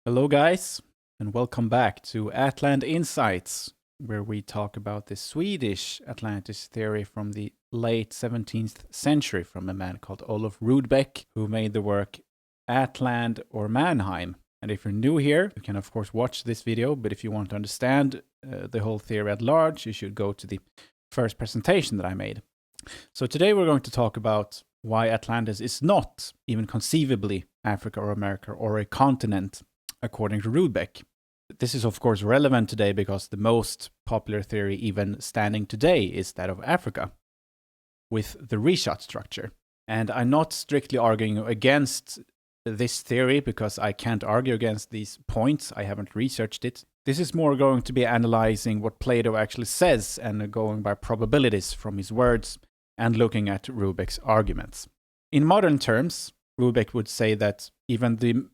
Hello, guys, and welcome back to Atlant Insights, where we talk about the Swedish Atlantis theory from the late 17th century from a man called Olof Rudbeck, who made the work Atland or Mannheim. And if you're new here, you can, of course, watch this video, but if you want to understand the whole theory at large, you should go to the first presentation that I made. So today we're going to talk about why Atlantis is not even conceivably Africa or America or a continent, according to Rudbeck. This is, of course, relevant today because the most popular theory, even standing today, is that of Africa, with the reshot structure. And I'm not strictly arguing against this theory because I can't argue against these points. I haven't researched it. This is more going to be analyzing what Plato actually says and going by probabilities from his words and looking at Rudbeck's arguments. In modern terms, Rudbeck would say that even the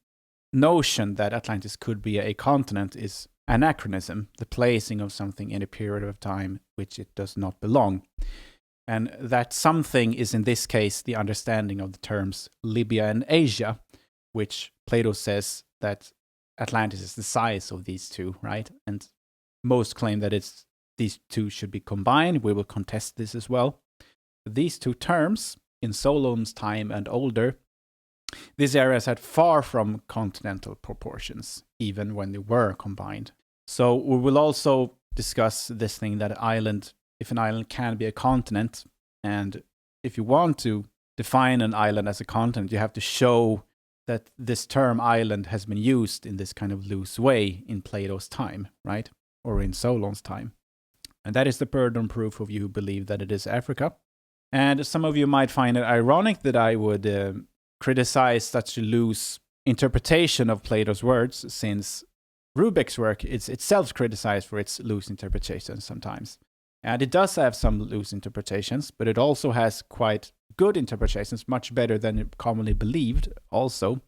notion that Atlantis could be a continent is anachronism, the placing of something in a period of time which it does not belong. And that something is in this case the understanding of the terms Libya and Asia, which Plato says that Atlantis is the size of these two, right? And most claim that these two should be combined. We will contest this as well. These two terms, in Solon's time and older, these areas had far from continental proportions, even when they were combined. So we will also discuss this thing that if an island can be a continent, and if you want to define an island as a continent, you have to show that this term island has been used in this kind of loose way in Plato's time, right? Or in Solon's time. And that is the burden proof of you who believe that it is Africa. And some of you might find it ironic that I would criticize such a loose interpretation of Plato's words, since Rudbeck's work is itself criticized for its loose interpretations sometimes. And it does have some loose interpretations, but it also has quite good interpretations, much better than commonly believed also,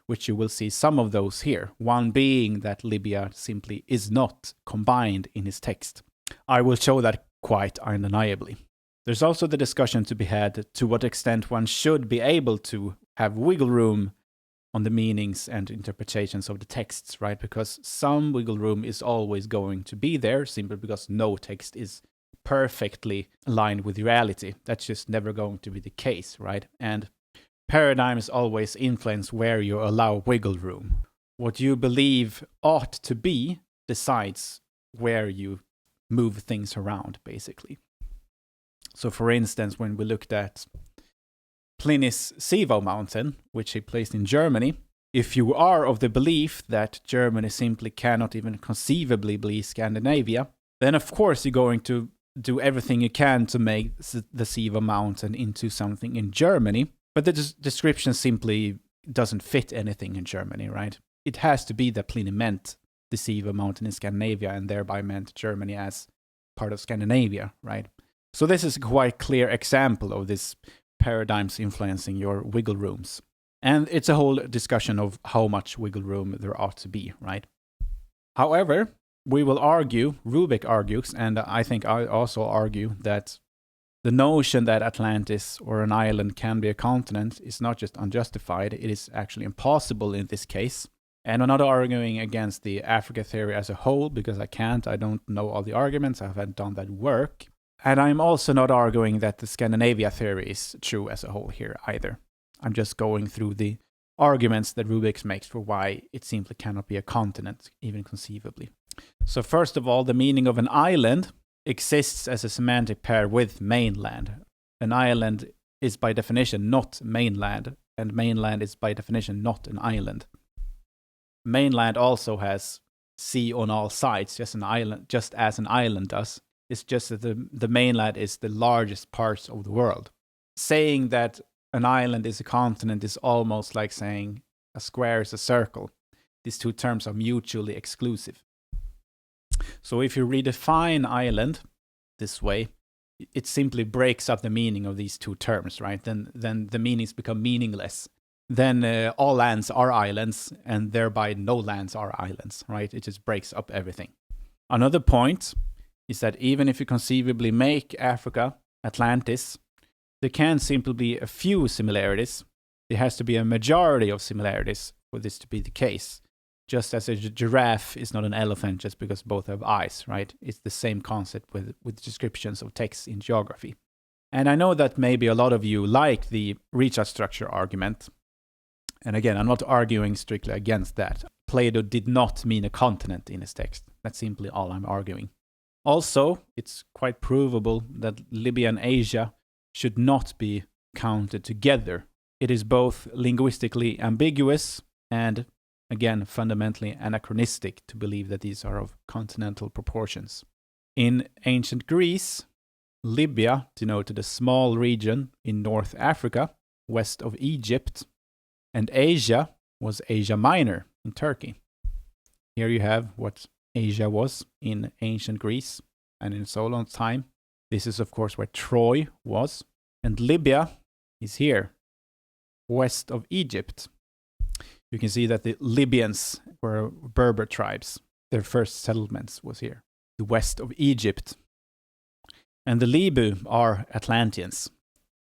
which you will see some of those here. One being that Libya simply is not combined in his text. I will show that quite undeniably. There's also the discussion to be had to what extent one should be able to have wiggle room on the meanings and interpretations of the texts, right? Because some wiggle room is always going to be there, simply because no text is perfectly aligned with reality. That's just never going to be the case, right? And paradigms always influence where you allow wiggle room. What you believe ought to be decides where you move things around, basically. So, for instance, when we looked at Pliny's Sivo mountain, which he placed in Germany, if you are of the belief that Germany simply cannot even conceivably be Scandinavia, then of course you're going to do everything you can to make the Sivo mountain into something in Germany. But the description simply doesn't fit anything in Germany, right? It has to be that Pliny meant the Sivo mountain in Scandinavia and thereby meant Germany as part of Scandinavia, right? So this is a quite clear example of this paradigms influencing your wiggle rooms. And it's a whole discussion of how much wiggle room there ought to be, right? However, we will argue, Rudbeck argues, and I think I also argue, that the notion that Atlantis or an island can be a continent is not just unjustified, it is actually impossible in this case. And I'm not arguing against the Africa theory as a whole, because I don't know all the arguments, I haven't done that work. And I'm also not arguing that the Scandinavia theory is true as a whole here either. I'm just going through the arguments that Rudbeck makes for why it simply cannot be a continent, even conceivably. So first of all, the meaning of an island exists as a semantic pair with mainland. An island is by definition not mainland, and mainland is by definition not an island. Mainland also has sea on all sides, just as an island does. It's just that the mainland is the largest part of the world. Saying that an island is a continent is almost like saying a square is a circle. These two terms are mutually exclusive. So if you redefine island this way, it simply breaks up the meaning of these two terms, right? Then the meanings become meaningless. Then all lands are islands, and thereby no lands are islands, right? It just breaks up everything. Another point is that even if you conceivably make Africa Atlantis, there can simply be a few similarities. There has to be a majority of similarities for this to be the case. just as a giraffe is not an elephant just because both have eyes, right? It's the same concept with descriptions of text in geography. And I know that maybe a lot of you like the Richard structure argument. And again, I'm not arguing strictly against that. Plato did not mean a continent in his text. That's simply all I'm arguing. Also, it's quite provable that Libya and Asia should not be counted together. It is both linguistically ambiguous and, again, fundamentally anachronistic to believe that these are of continental proportions. In ancient Greece, Libya denoted a small region in North Africa, west of Egypt, and Asia was Asia Minor in Turkey. Here you have what Asia was in ancient Greece and in Solon's time. This is, of course, where Troy was. And Libya is here, west of Egypt. You can see that the Libyans were Berber tribes. Their first settlements was here, the west of Egypt. And the Libu are Atlanteans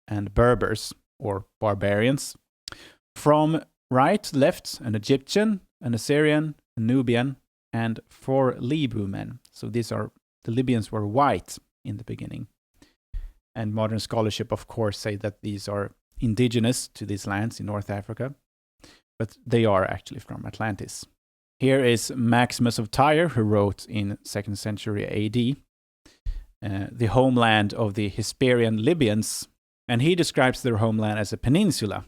and Berbers, or barbarians. From right, left, an Egyptian, an Assyrian, a Nubian, and 4 Libu men. So the Libyans were white in the beginning. And modern scholarship, of course, say that these are indigenous to these lands in North Africa, but they are actually from Atlantis. Here is Maximus of Tyre, who wrote in 2nd century AD, the homeland of the Hesperian Libyans, and he describes their homeland as a peninsula.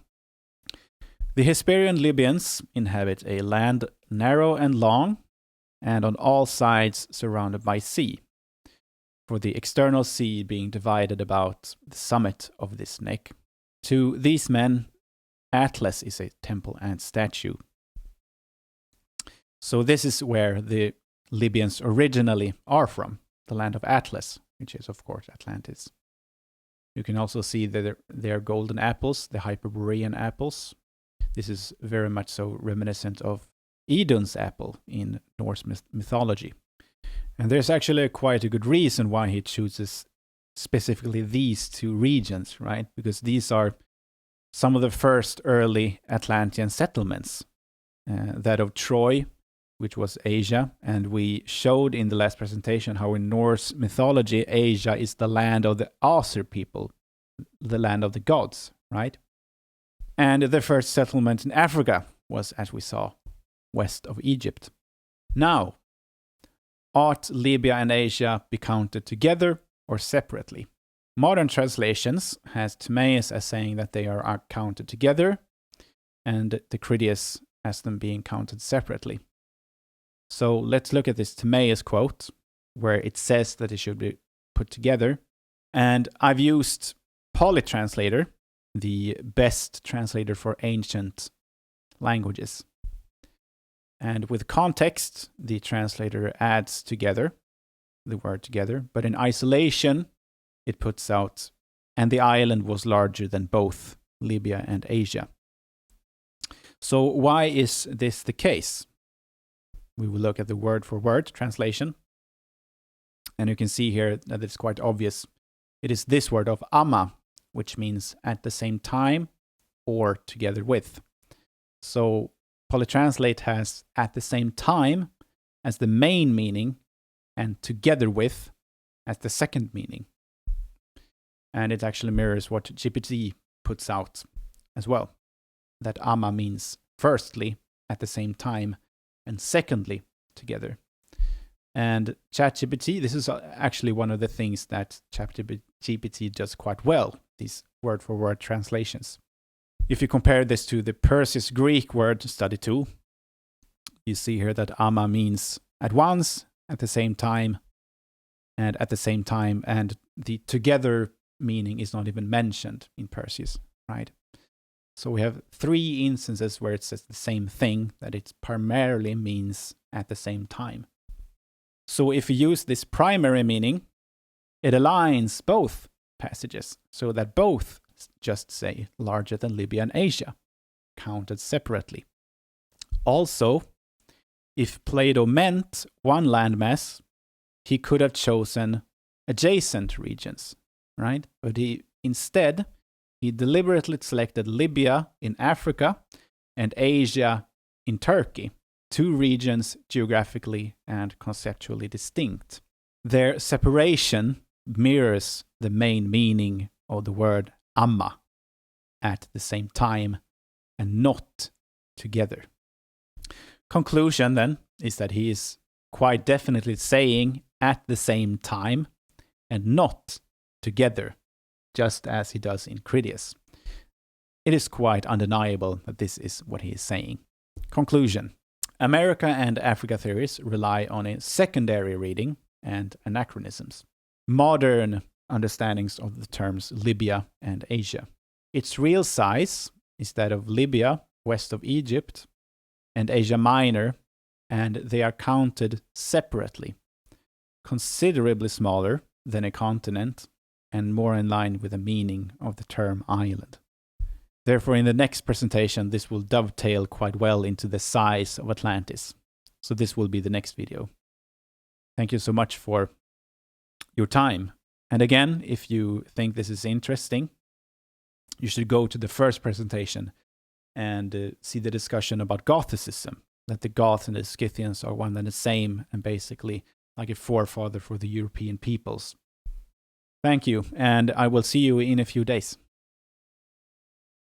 The Hesperian Libyans inhabit a land narrow and long, and on all sides surrounded by sea, for the external sea being divided about the summit of this neck. To these men, Atlas is a temple and statue. So this is where the Libyans originally are from, the land of Atlas, which is, of course, Atlantis. You can also see that their golden apples, the Hyperborean apples. This is very much so reminiscent of Idun's apple in Norse mythology. And there's actually quite a good reason why he chooses specifically these 2 regions, right? Because these are some of the first early Atlantean settlements. That of Troy, which was Asia, and we showed in the last presentation how in Norse mythology, Asia is the land of the Aser people, the land of the gods, right? And the first settlement in Africa was, as we saw, west of Egypt. Now, ought Libya and Asia be counted together or separately? Modern translations has Timaeus as saying that they are counted together, and the Critias as them being counted separately. So let's look at this Timaeus quote, where it says that it should be put together. And I've used Polytranslator, the best translator for ancient languages. And with context, the translator adds together, the word together, but in isolation, it puts out, and the island was larger than both Libya and Asia. So why is this the case? We will look at the word for word translation. And you can see here that it's quite obvious. It is this word of ama, which means at the same time or together with. So Polytranslate has at the same time as the main meaning and together with as the second meaning. And it actually mirrors what GPT puts out as well. That ama means firstly, at the same time, and secondly, together. And ChatGPT, this is actually one of the things that ChatGPT does quite well, these word-for-word translations. If you compare this to the Persis Greek word study tool, you see here that ama means at once, at the same time, and at the same time, and the together meaning is not even mentioned in Persis, right? So we have 3 instances where it says the same thing, that it primarily means at the same time. So if you use this primary meaning, it aligns both passages so that both just say larger than Libya and Asia, counted separately. Also, if Plato meant one landmass, he could have chosen adjacent regions, right? But instead, he deliberately selected Libya in Africa and Asia in Turkey two regions geographically and conceptually distinct. Their separation mirrors the main meaning of the word amma, at the same time and not together. Conclusion then is that he is quite definitely saying at the same time and not together, just as he does in Critias. It is quite undeniable that this is what he is saying. Conclusion. America and Africa theories rely on a secondary reading and anachronisms. Modern understandings of the terms Libya and Asia. Its real size is that of Libya, west of Egypt, and Asia Minor, and they are counted separately, considerably smaller than a continent and more in line with the meaning of the term island. Therefore, in the next presentation, this will dovetail quite well into the size of Atlantis. So this will be the next video. Thank you so much for your time. And again, if you think this is interesting, you should go to the first presentation and see the discussion about Gothicism, that the Goths and the Scythians are one and the same, and basically like a forefather for the European peoples. Thank you, and I will see you in a few days.